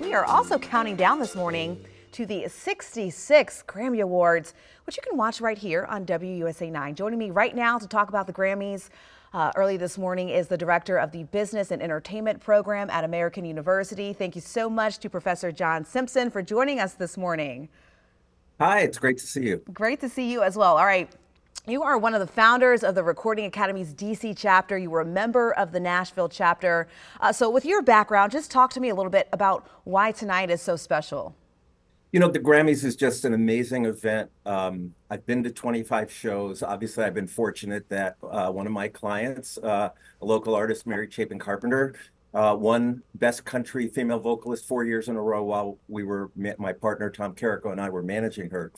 We are also counting down this morning to the 66th Grammy Awards, which you can watch right here on WUSA 9. Joining me right now to talk about the Grammys early this morning is the director of the Business and Entertainment Program at American University. Thank you so much to Professor John SIMSON for joining us this morning. Hi, it's great to see you. Great to see you as well. All right. You are one of the founders of the Recording Academy's DC chapter. You were a member of the Nashville chapter. So with your background, just talk to me a little bit about why tonight is so special. You know, the Grammys is just an amazing event. I've been to 25 shows. Obviously, I've been fortunate that one of my clients, a local artist, Mary Chapin Carpenter, won Best Country Female Vocalist 4 years in a row while my partner, Tom Carrico, and I were managing her.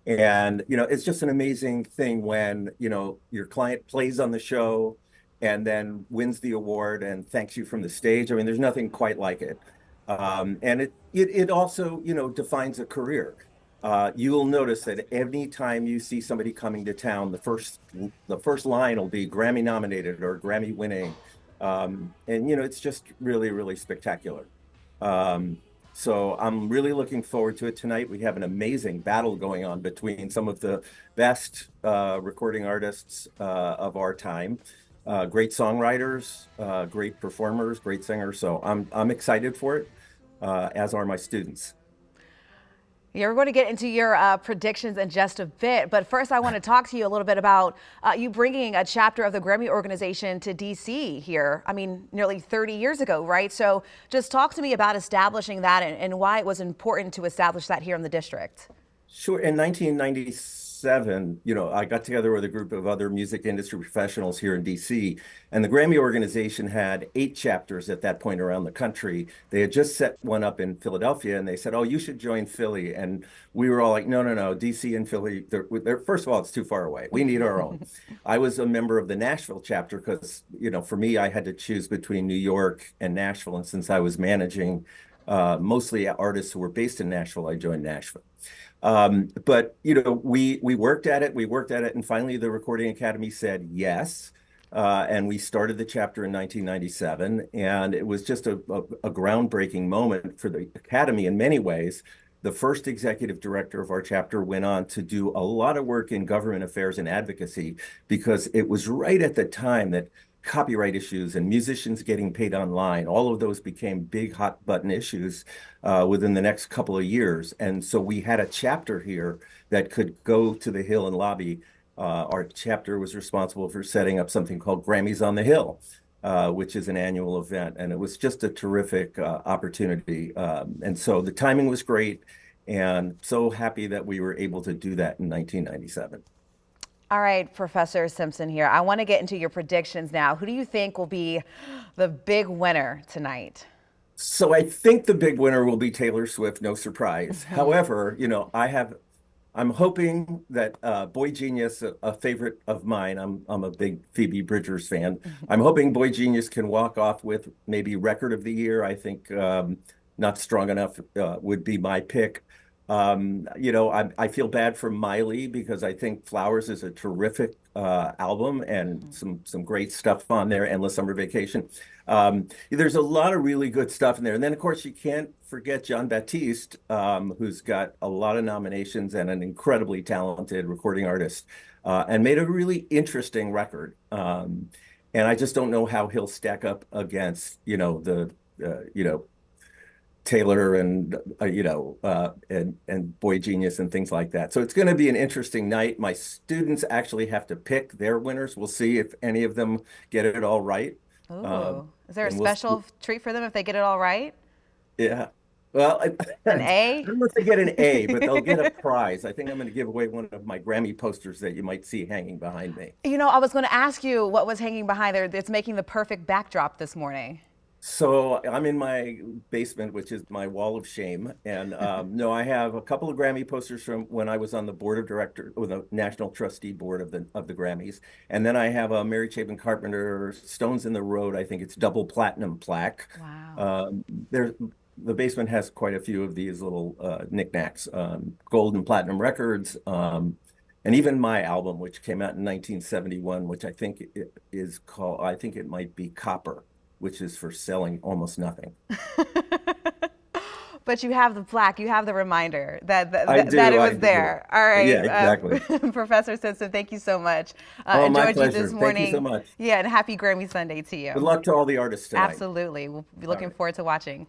And, you know, it's just an amazing thing when, you know, your client plays on the show and then wins the award and thanks you from the stage. I mean, there's nothing quite like it. And it also, you know, defines a career. You will notice that any time you see somebody coming to town, the first line will be Grammy nominated or Grammy winning. And, you know, it's just really, really spectacular. So I'm really looking forward to it tonight. We have an amazing battle going on between some of the best recording artists of our time. Great songwriters, great performers, great singers. So I'm excited for it, as are my students. Yeah, we're going to get into your predictions in just a bit, but first I want to talk to you a little bit about you bringing a chapter of the Grammy organization to DC here. I mean, nearly 30 years ago, right? So just talk to me about establishing that and why it was important to establish that here in the district. Sure. In 1997, you know, I got together with a group of other music industry professionals here in DC, and the Grammy organization had 8 chapters at that point around the country. They had just set one up in Philadelphia, and they said, "Oh, you should join Philly." And we were all like, "No, no, no, DC and Philly, first of all, it's too far away. We need our own." I was a member of the Nashville chapter because, you know, for me, I had to choose between New York and Nashville, and since I was managing mostly artists who were based in Nashville, I joined Nashville. But you know, we worked at it, and finally the Recording Academy said yes, and we started the chapter in 1997, and it was just a groundbreaking moment for the Academy in many ways. The first executive director of our chapter went on to do a lot of work in government affairs and advocacy because it was right at the time that copyright issues and musicians getting paid online, all of those became big hot button issues within the next couple of years. And so we had a chapter here that could go to the Hill and lobby. Our chapter was responsible for setting up something called Grammys on the Hill, which is an annual event. And it was just a terrific opportunity. And so the timing was great, and so happy that we were able to do that in 1997. All right, Professor SIMSON here. I want to get into your predictions now. Who do you think will be the big winner tonight? So I think the big winner will be Taylor Swift, no surprise. However, you know, I'm hoping that Boy Genius, a favorite of mine, I'm a big Phoebe Bridgers fan. I'm hoping Boy Genius can walk off with maybe record of the year. I think Not Strong Enough would be my pick. You know, I feel bad for Miley because I think Flowers is a terrific album and some great stuff on there. Endless Summer Vacation. There's a lot of really good stuff in there. And then, of course, you can't forget Jon Batiste, who's got a lot of nominations and an incredibly talented recording artist, and made a really interesting record. And I just don't know how he'll stack up against, you know, you know, Taylor and and Boy Genius and things like that. So it's going to be an interesting night. My students actually have to pick their winners. We'll see if any of them get it all right. Ooh, is there a special treat for them if they get it all right? Yeah. Well, An I A? don't know if they get an A, but they'll get a prize. I think I'm going to give away one of my Grammy posters that you might see hanging behind me. You know, I was going to ask you what was hanging behind there that's making the perfect backdrop this morning. So I'm in my basement, which is my wall of shame. And no, I have a couple of Grammy posters from when I was on the board of directors, or the National Trustee Board of the Grammys. And then I have a Mary Chapin Carpenter Stones in the Road. I think it's double platinum plaque. Wow. The basement has quite a few of these little knickknacks, gold and platinum records, and even my album, which came out in 1971, which I think it is called, I think it might be Copper, which is for selling almost nothing. But you have the plaque, you have the reminder that I do, that it I was do. there. All right, I do, that it I was do. there. All right, Yeah, exactly. Professor Simpson, thank you so much. Oh, my Enjoyed you this pleasure. Thank you so morning. much. Yeah, and happy Grammy Sunday to Good you. luck to all the artists tonight. Absolutely. We'll be All looking right. forward to watching.